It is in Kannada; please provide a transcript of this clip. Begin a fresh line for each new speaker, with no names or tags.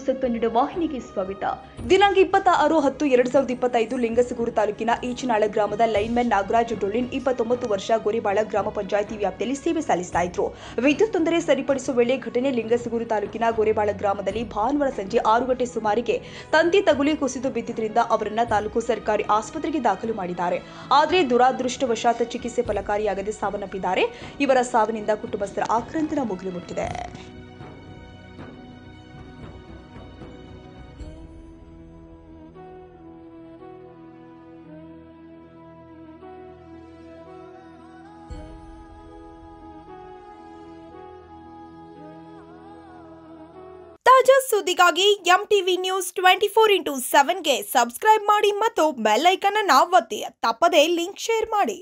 ನ್ಯೂಸ್ ಕನ್ನಡ ವಾಹಿನಿಗೆ ಸ್ವಾಗತ. ದಿನಾಂಕ 26/10/2025 ಲಿಂಗಸಗೂರು ತಾಲೂಕಿನ ಈಚನಾಳ ಗ್ರಾಮದ ಲೈನ್ಮನ್ ನಾಗರಾಜ್ ಡೊಳ್ಳಿನ್ 29 ವರ್ಷ ಗೋರೆಬಾಳ ಗ್ರಾಮ ಪಂಚಾಯಿತಿ ವ್ಯಾಪ್ತಿಯಲ್ಲಿ ಸೇವೆ ಸಲ್ಲಿಸ್ತಾ ಇದ್ರು. ವಿದ್ಯುತ್ ತೊಂದರೆ ಸರಿಪಡಿಸುವ ವೇಳೆ ಘಟನೆ ಲಿಂಗಸಗೂರು ತಾಲೂಕಿನ ಗೋರೆಬಾಳ ಗ್ರಾಮದಲ್ಲಿ ಭಾನುವಾರ ಸಂಜೆ 6 ಗಂಟೆ ಸುಮಾರಿಗೆ ತಂತಿ ತಗುಲಿ ಕುಸಿದು ಬಿದ್ದಿದ್ದರಿಂದ ಅವರನ್ನ ತಾಲೂಕು ಸರ್ಕಾರಿ ಆಸ್ಪತ್ರೆಗೆ ದಾಖಲು ಮಾಡಿದ್ದಾರೆ. ಆದರೆ ದುರಾದೃಷ್ಟವಶಾತ್ ಚಿಕಿತ್ಸೆ ಫಲಕಾರಿಯಾಗದೆ ಸಾವನ್ನಪ್ಪಿದ್ದಾರೆ. ಇವರ ಸಾವಿನಿಂದ ಕುಟುಂಬಸ್ಥರ ಆಕ್ರಂದನ ಮುಗಿಲು ಮುಟ್ಟಿದೆ.
ತಾಜಾ ಸುದ್ದಿಗಾಗಿ ಎಂಟಿವಿ ನ್ಯೂಸ್ 24x7ಗೆ ಸಬ್ಸ್ಕ್ರೈಬ್ ಮಾಡಿ ಮತ್ತು ಬೆಲ್ ಐಕಾನ್ ಅನ್ನು ಒತ್ತಿ. ತಪ್ಪದೇ ಲಿಂಕ್ ಶೇರ್ ಮಾಡಿ.